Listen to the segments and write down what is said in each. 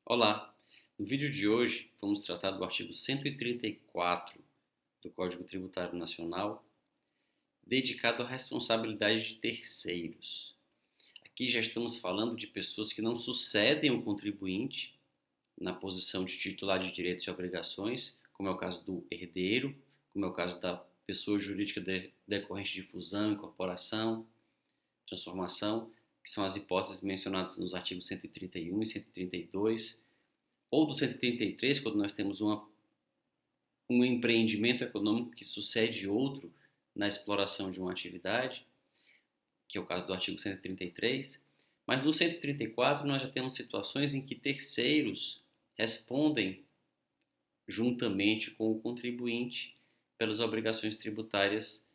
Olá! No vídeo de hoje vamos tratar do artigo 134 do Código Tributário Nacional, dedicado à responsabilidade de terceiros. Aqui já estamos falando de pessoas que não sucedem o contribuinte na posição de titular de direitos e obrigações, como é o caso do herdeiro, como é o caso da pessoa jurídica decorrente de fusão, incorporação, transformação, que são as hipóteses mencionadas nos artigos 131 e 132, ou do 133, quando nós temos um empreendimento econômico que sucede outro na exploração de uma atividade, que é o caso do artigo 133. Mas no 134 nós já temos situações em que terceiros respondem juntamente com o contribuinte pelas obrigações tributárias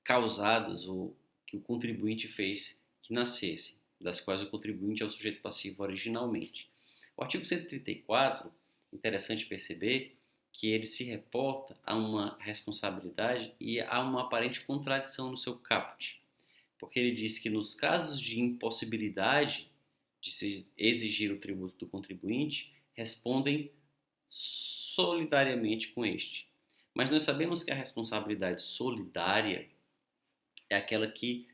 causadas ou que o contribuinte fez que nascessem, das quais o contribuinte é o sujeito passivo originalmente. O artigo 134, interessante perceber que ele se reporta a uma responsabilidade e a uma aparente contradição no seu caput, porque ele diz que nos casos de impossibilidade de se exigir o tributo do contribuinte, respondem solidariamente com este. Mas nós sabemos que a responsabilidade solidária é aquela que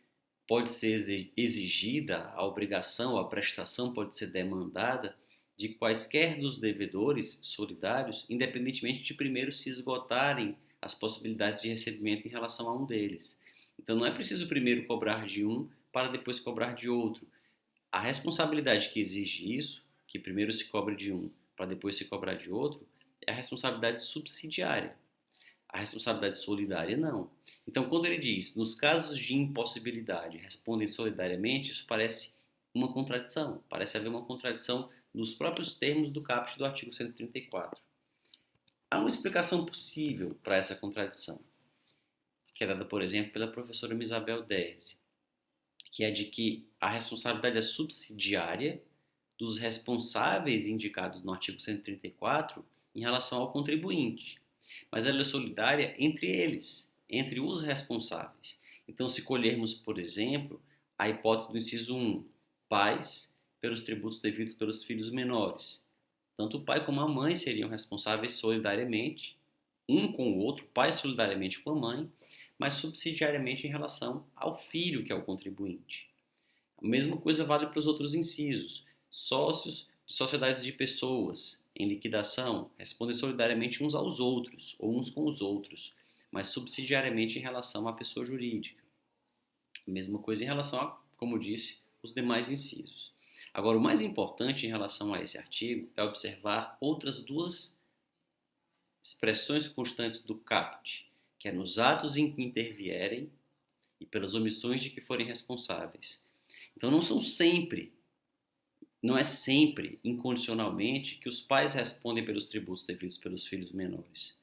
pode ser exigida, a obrigação, a prestação pode ser demandada de quaisquer dos devedores solidários, independentemente de primeiro se esgotarem as possibilidades de recebimento em relação a um deles. Então não é preciso primeiro cobrar de um para depois cobrar de outro. A responsabilidade que exige isso, que primeiro se cobre de um para depois se cobrar de outro, é a responsabilidade subsidiária. A responsabilidade solidária não. Então, quando ele diz, nos casos de impossibilidade, respondem solidariamente, isso parece uma contradição. Parece haver uma contradição nos próprios termos do caput do artigo 134. Há uma explicação possível para essa contradição, que é dada, por exemplo, pela professora Isabel Derzi, que é de que a responsabilidade é subsidiária dos responsáveis indicados no artigo 134 em relação ao contribuinte, mas ela é solidária entre eles, entre os responsáveis. Então, se colhermos, por exemplo, a hipótese do inciso 1, pais pelos tributos devidos pelos filhos menores. Tanto o pai como a mãe seriam responsáveis solidariamente, um com o outro, pai solidariamente com a mãe, mas subsidiariamente em relação ao filho, que é o contribuinte. A mesma coisa vale para os outros incisos. Sócios de sociedades de pessoas em liquidação respondem solidariamente uns aos outros, ou uns com os outros, mas subsidiariamente em relação à pessoa jurídica. A mesma coisa em relação a, como disse, os demais incisos. Agora, o mais importante em relação a esse artigo é observar outras duas expressões constantes do caput, que é nos atos em que intervierem e pelas omissões de que forem responsáveis. Então não é sempre incondicionalmente que os pais respondem pelos tributos devidos pelos filhos menores.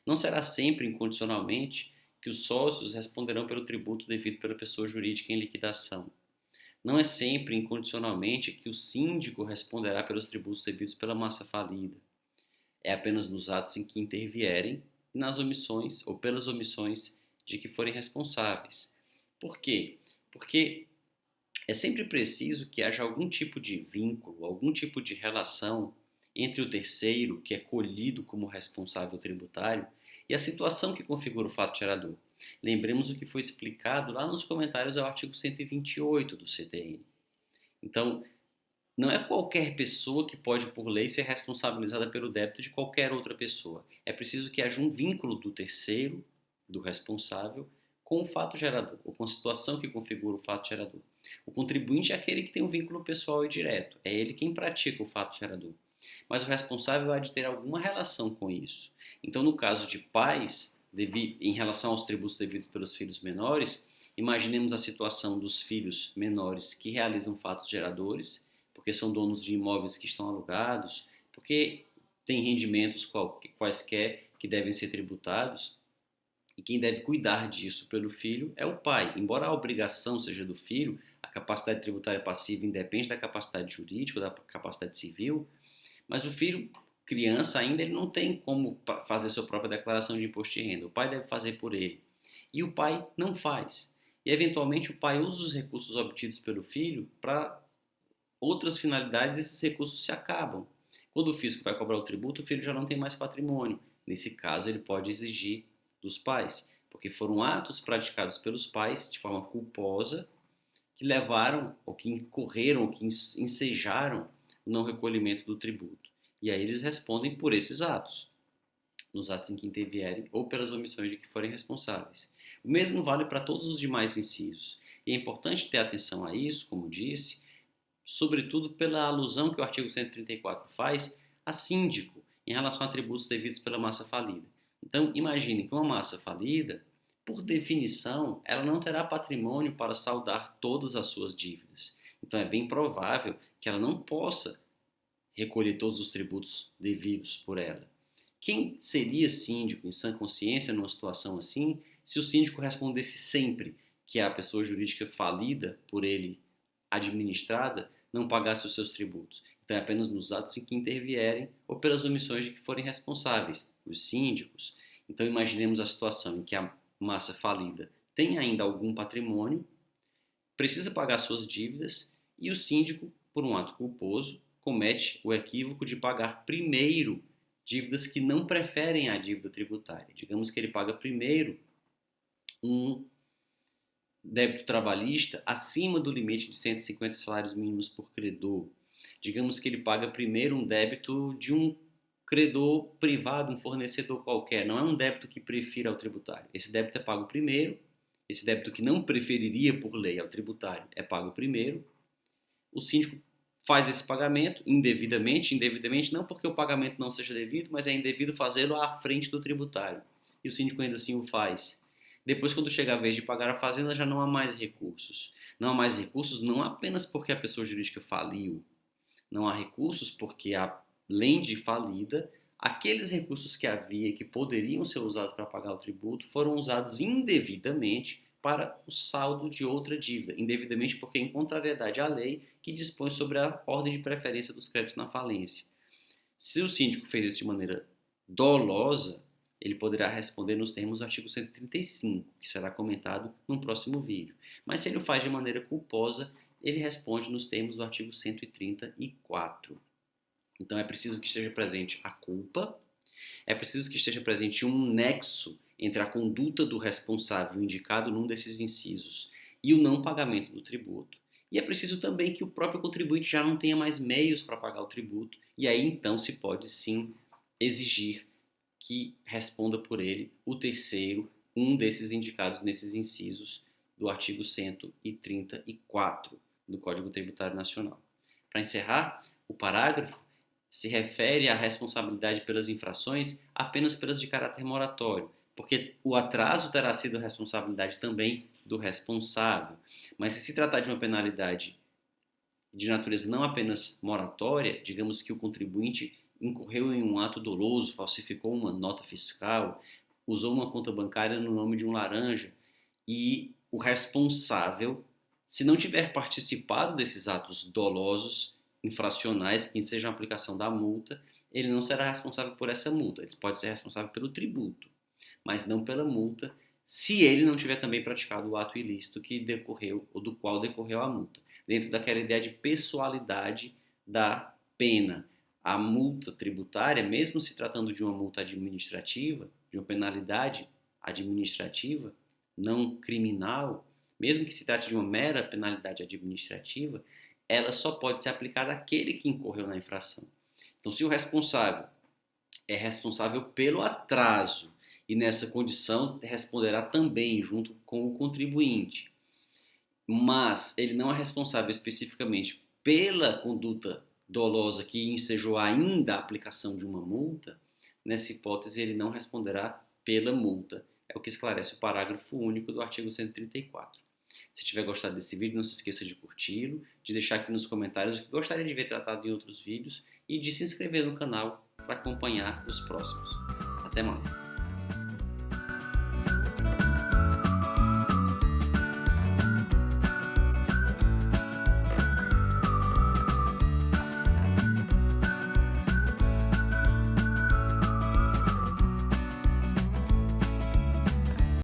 Não será sempre incondicionalmente que os sócios responderão pelo tributo devido pela pessoa jurídica em liquidação. Não é sempre incondicionalmente que o síndico responderá pelos tributos devidos pela massa falida. É apenas nos atos em que intervierem e nas omissões ou pelas omissões de que forem responsáveis. Por quê? Porque é sempre preciso que haja algum tipo de vínculo, algum tipo de relação entre o terceiro, que é colhido como responsável tributário, e a situação que configura o fato gerador. Lembremos o que foi explicado lá nos comentários ao artigo 128 do CTN. Então, não é qualquer pessoa que pode, por lei, ser responsabilizada pelo débito de qualquer outra pessoa. É preciso que haja um vínculo do terceiro, do responsável, com o fato gerador, ou com a situação que configura o fato gerador. O contribuinte é aquele que tem um vínculo pessoal e direto, é ele quem pratica o fato gerador. Mas o responsável há de ter alguma relação com isso. Então, no caso de pais, em relação aos tributos devidos pelos filhos menores, imaginemos a situação dos filhos menores que realizam fatos geradores, porque são donos de imóveis que estão alugados, porque têm rendimentos quaisquer que devem ser tributados, e quem deve cuidar disso pelo filho é o pai. Embora a obrigação seja do filho, a capacidade tributária passiva independe da capacidade jurídica, da capacidade civil, mas o filho, criança ainda, ele não tem como fazer sua própria declaração de imposto de renda. O pai deve fazer por ele. E o pai não faz. E, eventualmente, o pai usa os recursos obtidos pelo filho para outras finalidades, esses recursos se acabam. Quando o fisco vai cobrar o tributo, o filho já não tem mais patrimônio. Nesse caso, ele pode exigir dos pais, porque foram atos praticados pelos pais de forma culposa que levaram, ou que incorreram, ou que ensejaram o não recolhimento do tributo. E aí eles respondem por esses atos, nos atos em que intervierem ou pelas omissões de que forem responsáveis. O mesmo vale para todos os demais incisos. E é importante ter atenção a isso, como disse, sobretudo pela alusão que o artigo 134 faz a síndico em relação a tributos devidos pela massa falida. Então, imagine que uma massa falida, por definição, ela não terá patrimônio para saldar todas as suas dívidas. Então, é bem provável que ela não possa recolher todos os tributos devidos por ela. Quem seria síndico em sã consciência numa situação assim, se o síndico respondesse sempre que a pessoa jurídica falida por ele administrada não pagasse os seus tributos? Então é apenas nos atos em que intervierem ou pelas omissões de que forem responsáveis, os síndicos. Então imaginemos a situação em que a massa falida tem ainda algum patrimônio, precisa pagar suas dívidas e o síndico, por um ato culposo, comete o equívoco de pagar primeiro dívidas que não preferem a dívida tributária. Digamos que ele paga primeiro um débito trabalhista acima do limite de 150 salários mínimos por credor. Digamos que ele paga primeiro um débito de um credor privado, um fornecedor qualquer. Não é um débito que prefira ao tributário. Esse débito é pago primeiro. Esse débito que não preferiria por lei ao tributário é pago primeiro. O síndico faz esse pagamento indevidamente não porque o pagamento não seja devido, mas é indevido fazê-lo à frente do tributário. E o síndico ainda assim o faz. Depois, quando chega a vez de pagar a fazenda, já não há mais recursos. Não há mais recursos não apenas porque a pessoa jurídica faliu. Não há recursos porque, além de falida, aqueles recursos que havia que poderiam ser usados para pagar o tributo foram usados indevidamente para o saldo de outra dívida. Indevidamente porque em contrariedade à lei que dispõe sobre a ordem de preferência dos créditos na falência. Se o síndico fez isso de maneira dolosa, ele poderá responder nos termos do artigo 135, que será comentado num próximo vídeo. Mas se ele o faz de maneira culposa, ele responde nos termos do artigo 134. Então é preciso que esteja presente a culpa, é preciso que esteja presente um nexo entre a conduta do responsável indicado num desses incisos e o não pagamento do tributo. E é preciso também que o próprio contribuinte já não tenha mais meios para pagar o tributo, e aí então se pode sim exigir que responda por ele o terceiro, um desses indicados nesses incisos do artigo 134 do Código Tributário Nacional. Para encerrar, o parágrafo se refere à responsabilidade pelas infrações apenas pelas de caráter moratório, porque o atraso terá sido responsabilidade também do responsável. Mas se tratar de uma penalidade de natureza não apenas moratória, digamos que o contribuinte incorreu em um ato doloso, falsificou uma nota fiscal, usou uma conta bancária no nome de um laranja e o responsável, se não tiver participado desses atos dolosos, infracionais, que sejam a aplicação da multa, ele não será responsável por essa multa. Ele pode ser responsável pelo tributo, mas não pela multa, se ele não tiver também praticado o ato ilícito que decorreu ou do qual decorreu a multa, dentro daquela ideia de pessoalidade da pena. A multa tributária, mesmo se tratando de uma multa administrativa, de uma penalidade administrativa, não criminal, mesmo que se trate de uma mera penalidade administrativa, ela só pode ser aplicada àquele que incorreu na infração. Então, se o responsável é responsável pelo atraso e nessa condição responderá também junto com o contribuinte, mas ele não é responsável especificamente pela conduta dolosa que ensejou ainda a aplicação de uma multa, nessa hipótese ele não responderá pela multa. É o que esclarece o parágrafo único do artigo 134. Se tiver gostado desse vídeo, não se esqueça de curti-lo, de deixar aqui nos comentários o que gostaria de ver tratado em outros vídeos e de se inscrever no canal para acompanhar os próximos. Até mais!